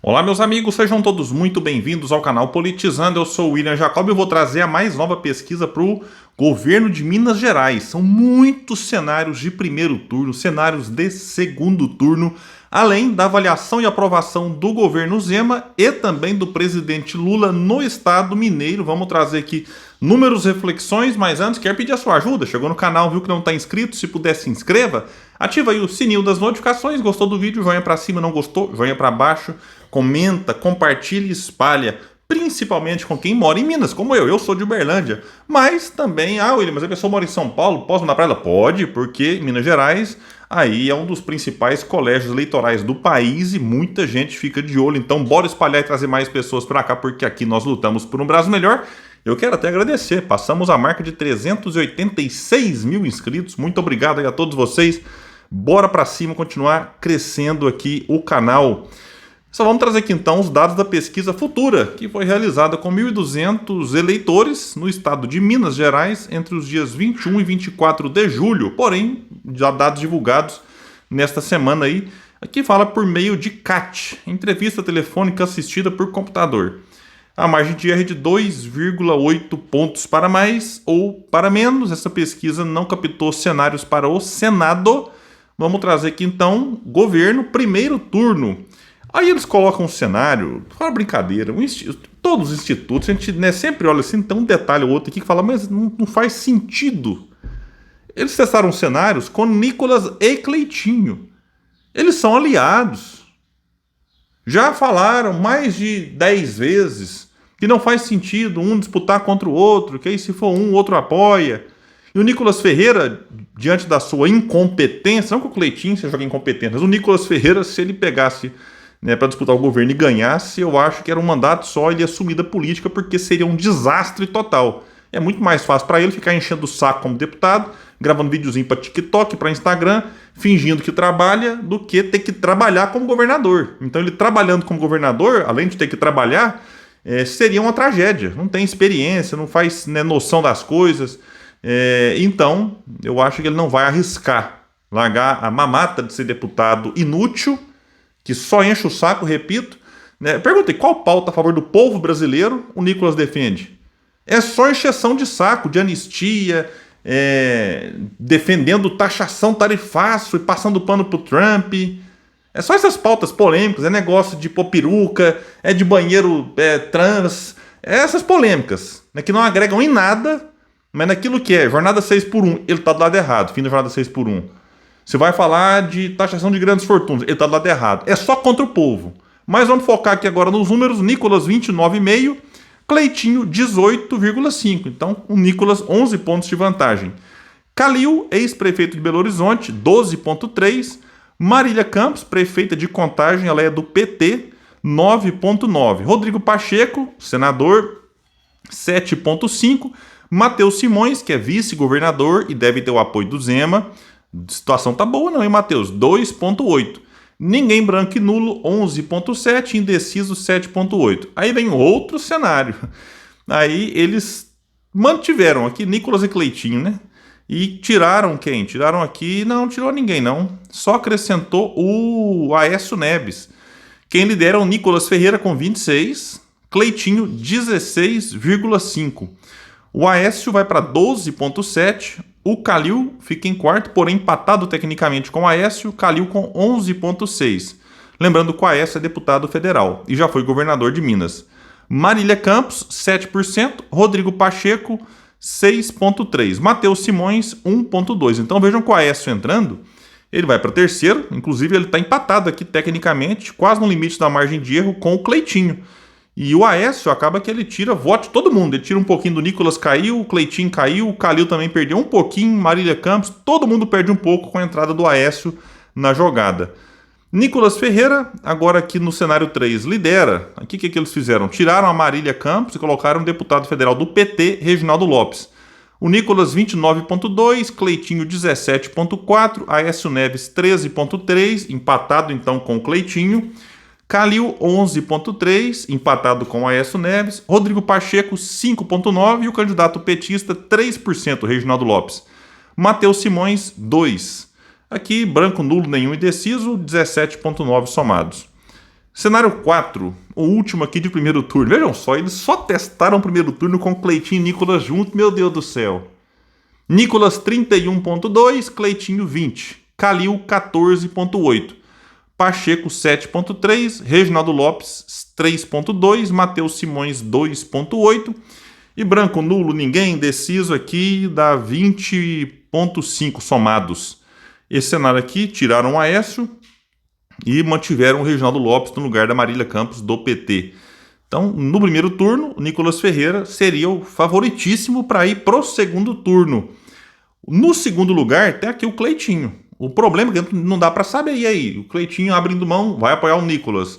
Olá, meus amigos, sejam todos muito bem-vindos ao canal Politizando. Eu sou o William Jacob e eu vou trazer a mais nova pesquisa para o governo de Minas Gerais. São muitos cenários de primeiro turno, cenários de segundo turno, além da avaliação e aprovação do governo Zema e também do presidente Lula no estado mineiro. Vamos trazer aqui números, reflexões, mas antes quero pedir a sua ajuda. Chegou no canal, viu que não está inscrito? Se puder, se inscreva. Ativa aí o sininho das notificações. Gostou do vídeo? Joinha para cima. Não gostou? Joinha para baixo. Comenta, compartilha e espalha, principalmente com quem mora em Minas, como eu sou de Uberlândia, mas também, William, mas a pessoa mora em São Paulo, posso mandar para ela? Pode, porque Minas Gerais aí é um dos principais colégios eleitorais do país e muita gente fica de olho, então bora espalhar e trazer mais pessoas para cá, porque aqui nós lutamos por um Brasil melhor. Eu quero até agradecer, passamos a marca de 386 mil inscritos, muito obrigado aí a todos vocês, bora para cima, continuar crescendo aqui o canal. Só vamos trazer aqui então os dados da pesquisa futura, que foi realizada com 1.200 eleitores no estado de Minas Gerais entre os dias 21 e 24 de julho, porém, já dados divulgados nesta semana aí, aqui fala por meio de CAT, entrevista telefônica assistida por computador. A margem de erro é de 2,8 pontos para mais ou para menos. Essa pesquisa não captou cenários para o Senado. Vamos trazer aqui então governo, primeiro turno. Aí eles colocam um cenário, fala brincadeira, todos os institutos, a gente sempre olha assim, tem um detalhe ou outro aqui que fala, mas não faz sentido. Eles testaram cenários com Nicolas e Cleitinho. Eles são aliados. Já falaram mais de 10 vezes que não faz sentido um disputar contra o outro, que aí se for um, o outro apoia. E o Nicolas Ferreira, diante da sua incompetência, não que o Cleitinho seja incompetente, mas o Nicolas Ferreira, se ele pegasse para disputar o governo e ganhasse, eu acho que era um mandato só, ele ia assumir da política, porque seria um desastre total. É muito mais fácil para ele ficar enchendo o saco como deputado, gravando videozinho para TikTok, para Instagram, fingindo que trabalha, do que ter que trabalhar como governador. Então ele trabalhando como governador, além de ter que trabalhar, seria uma tragédia. Não tem experiência, não faz noção das coisas. Então, eu acho que ele não vai arriscar largar a mamata de ser deputado inútil, que só enche o saco, repito. Perguntei, qual pauta a favor do povo brasileiro o Nicolas defende? É só encheção de saco, de anistia, defendendo taxação tarifaço e passando pano pro Trump. É só essas pautas polêmicas, é negócio de pôr peruca, é de banheiro trans, essas polêmicas, que não agregam em nada, mas naquilo que é jornada 6x1, ele tá do lado errado, fim da jornada 6x1. Você vai falar de taxação de grandes fortunas, ele está do lado errado. É só contra o povo. Mas vamos focar aqui agora nos números. Nicolas 29,5, Cleitinho 18,5. Então, o Nicolas 11 pontos de vantagem. Calil, ex-prefeito de Belo Horizonte, 12,3. Marília Campos, prefeita de Contagem, ela é do PT, 9,9. Rodrigo Pacheco, senador, 7,5. Matheus Simões, que é vice-governador e deve ter o apoio do Zema, a situação tá boa não, hein, Matheus? 2,8. Ninguém branco e nulo, 11,7. Indeciso, 7,8. Aí vem outro cenário. Aí eles mantiveram aqui Nicolas e Cleitinho, né? E tiraram quem? Tiraram aqui... Não tirou ninguém, não. Só acrescentou o Aécio Neves. Quem lidera é o Nicolas Ferreira com 26. Cleitinho, 16,5. O Aécio vai para 12,7. O Calil fica em quarto, porém empatado tecnicamente com o Aécio, Calil com 11,6. Lembrando que o Aécio é deputado federal e já foi governador de Minas. Marília Campos, 7%. Rodrigo Pacheco, 6,3%. Matheus Simões, 1,2%. Então vejam que o Aécio entrando, ele vai para terceiro. Inclusive ele está empatado aqui tecnicamente, quase no limite da margem de erro com o Cleitinho. E o Aécio acaba que ele tira voto de todo mundo. Ele tira um pouquinho do Nicolas, caiu, o Cleitinho caiu, o Calil também perdeu um pouquinho, Marília Campos, todo mundo perde um pouco com a entrada do Aécio na jogada. Nicolas Ferreira, agora aqui no cenário 3, lidera. Aqui o que eles fizeram? Tiraram a Marília Campos e colocaram um deputado federal do PT, Reginaldo Lopes. O Nicolas 29,2, Cleitinho 17,4, Aécio Neves 13,3, empatado então com o Cleitinho. Calil 11,3, empatado com Aécio Neves. Rodrigo Pacheco 5,9 e o candidato petista 3%, Reginaldo Lopes. Matheus Simões 2. Aqui branco, nulo, nenhum indeciso, 17,9 somados. Cenário 4, o último aqui de primeiro turno. Vejam só, eles só testaram o primeiro turno com Cleitinho e Nicolas junto, meu Deus do céu. Nicolas 31.2, Cleitinho 20, Calil 14.8, Pacheco 7.3, Reginaldo Lopes 3.2, Matheus Simões 2.8 e branco nulo, ninguém indeciso aqui dá 20.5 somados. Esse cenário aqui tiraram o Aécio e mantiveram o Reginaldo Lopes no lugar da Marília Campos do PT. Então, no primeiro turno, o Nicolas Ferreira seria o favoritíssimo para ir pro segundo turno. No segundo lugar, tem aqui o Cleitinho. O problema é que não dá para saber. E aí? O Cleitinho abrindo mão, vai apoiar o Nicolas.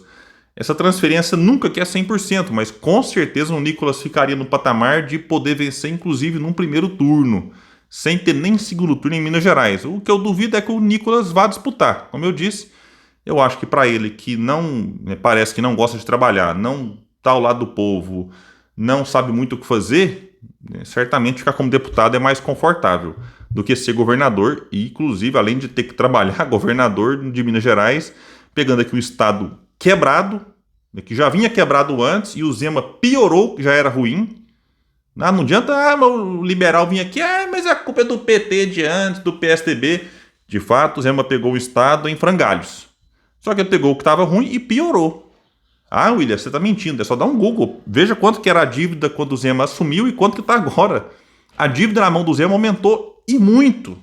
Essa transferência nunca que é 100%, mas com certeza o Nicolas ficaria no patamar de poder vencer, inclusive, num primeiro turno, sem ter nem segundo turno em Minas Gerais. O que eu duvido é que o Nicolas vá disputar. Como eu disse, eu acho que para ele que não parece que não gosta de trabalhar, não está ao lado do povo, não sabe muito o que fazer, certamente ficar como deputado é mais confortável do que ser governador e, inclusive, além de ter que trabalhar, governador de Minas Gerais, pegando aqui o estado quebrado, que já vinha quebrado antes, e o Zema piorou, que já era ruim. Não adianta, o liberal vinha aqui, mas a culpa é do PT de antes, do PSDB. De fato, o Zema pegou o estado em frangalhos. Só que ele pegou o que estava ruim e piorou. William, você está mentindo, é só dar um Google. Veja quanto que era a dívida quando o Zema assumiu e quanto que está agora. A dívida na mão do Zema aumentou e muito.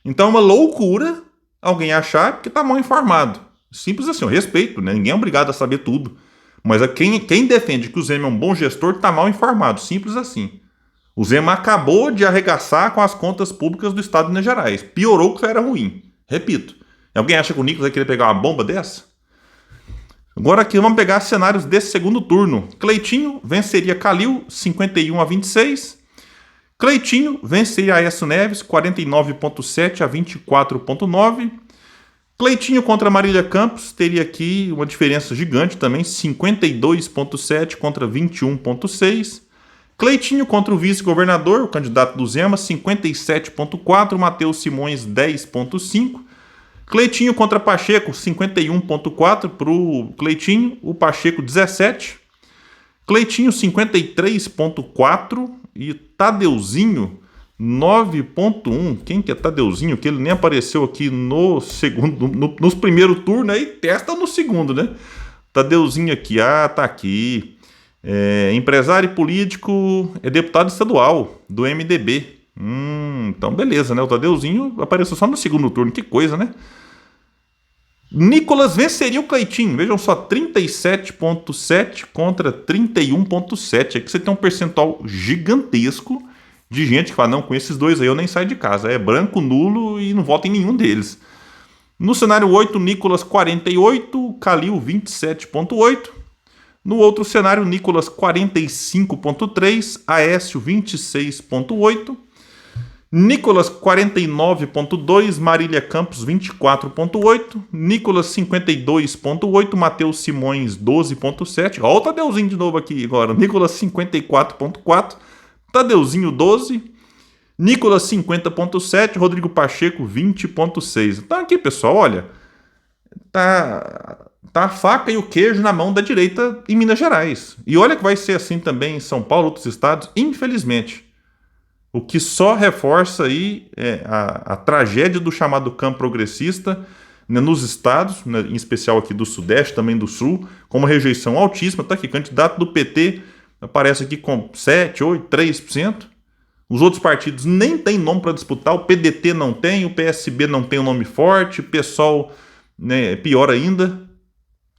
Então é uma loucura alguém achar que está mal informado. Simples assim, eu respeito, né? Ninguém é obrigado a saber tudo. Mas quem defende que o Zema é um bom gestor está mal informado, simples assim. O Zema acabou de arregaçar com as contas públicas do estado de Minas Gerais. Piorou o que era ruim. Repito. Alguém acha que o Nicolas vai querer pegar uma bomba dessa? Agora aqui vamos pegar cenários desse segundo turno. Cleitinho venceria Calil 51-26. Cleitinho venceria Aécio Neves 49.7 a 24.9. Cleitinho contra Marília Campos teria aqui uma diferença gigante também, 52.7 contra 21.6. Cleitinho contra o vice-governador, o candidato do Zema, 57.4, Matheus Simões 10.5. Cleitinho contra Pacheco, 51.4 para o Cleitinho, o Pacheco 17. Cleitinho 53.4 e Tadeuzinho 9.1. Quem que é Tadeuzinho? Que ele nem apareceu aqui no segundo, nos primeiros turnos, aí testa no segundo, né? Tadeuzinho aqui, tá aqui. Empresário e político, é deputado estadual do MDB. Então beleza, né? O Tadeuzinho apareceu só no segundo turno, que coisa, né? Nicolas venceria o Cleitinho, vejam só, 37.7 contra 31.7. Aqui você tem um percentual gigantesco de gente que fala, não, com esses dois aí eu nem saio de casa, é branco, nulo e não voto em nenhum deles. No cenário 8, Nicolas 48, Calil 27.8. No outro cenário, Nicolas 45.3, Aécio 26.8. Nicolas 49.2, Marília Campos 24.8, Nicolas 52.8, Matheus Simões 12.7, olha o Tadeuzinho de novo aqui agora, Nicolas 54.4, Tadeuzinho 12, Nicolas 50.7, Rodrigo Pacheco 20.6. Então aqui, pessoal, olha, tá a faca e o queijo na mão da direita em Minas Gerais. E olha que vai ser assim também em São Paulo, outros estados, infelizmente. O que só reforça aí a tragédia do chamado campo progressista, né, nos estados, né, em especial aqui do Sudeste, também do Sul, com uma rejeição altíssima. Tá aqui, candidato do PT aparece aqui com 7, 8, 3%. Os outros partidos nem têm nome para disputar, o PDT não tem, o PSB não tem um nome forte, o PSOL, né, pior ainda.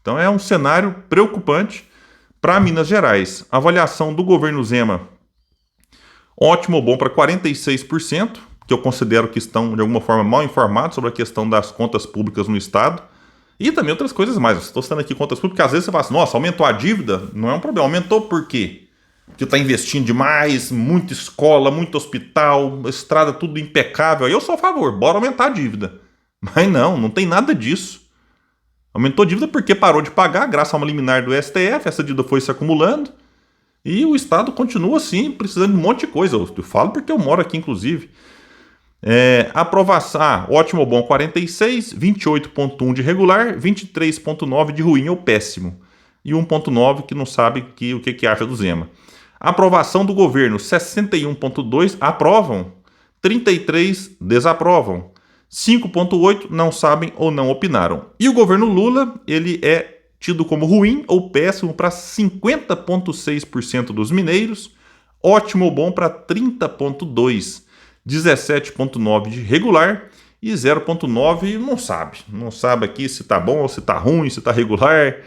Então é um cenário preocupante para Minas Gerais. A avaliação do governo Zema, ótimo ou bom para 46%, que eu considero que estão, de alguma forma, mal informados sobre a questão das contas públicas no Estado. E também outras coisas mais. Estou citando aqui contas públicas, porque às vezes você fala assim, nossa, aumentou a dívida? Não é um problema. Aumentou por quê? Porque está investindo demais, muita escola, muito hospital, estrada, tudo impecável. Aí eu sou a favor, bora aumentar a dívida. Mas não tem nada disso. Aumentou a dívida porque parou de pagar, graças a uma liminar do STF, essa dívida foi se acumulando. E o Estado continua assim, precisando de um monte de coisa. Eu falo porque eu moro aqui, inclusive. Aprovação, ótimo ou bom 46, 28,1 de regular, 23,9 de ruim ou péssimo. E 1,9 que não sabe o que acha do Zema. Aprovação do governo, 61,2 aprovam, 33 desaprovam, 5,8 não sabem ou não opinaram. E o governo Lula, ele é tido como ruim ou péssimo para 50,6% dos mineiros, ótimo ou bom para 30,2%. 17,9 de regular e 0,9 não sabe. Não sabe aqui se tá bom ou se tá ruim, se tá regular.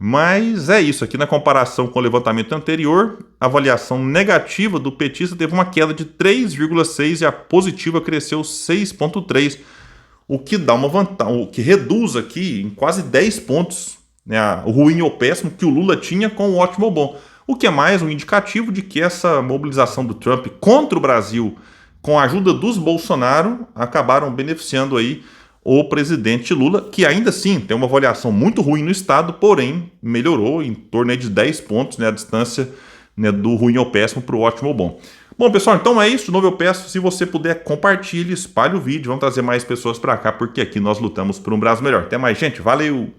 Mas é isso, aqui na comparação com o levantamento anterior, a avaliação negativa do petista teve uma queda de 3,6 e a positiva cresceu 6,3, o que dá uma vantagem, o que reduz aqui em quase 10 pontos, né, o ruim ou péssimo que o Lula tinha com o ótimo ou bom. O que é mais um indicativo de que essa mobilização do Trump contra o Brasil, com a ajuda dos Bolsonaro, acabaram beneficiando aí o presidente Lula, que ainda assim tem uma avaliação muito ruim no estado, porém melhorou em torno de 10 pontos, né, a distância, né, do ruim ao péssimo para o ótimo ou bom. Bom, pessoal, então é isso. De novo eu peço, se você puder, compartilhe, espalhe o vídeo, vamos trazer mais pessoas para cá, porque aqui nós lutamos por um Brasil melhor. Até mais, gente. Valeu!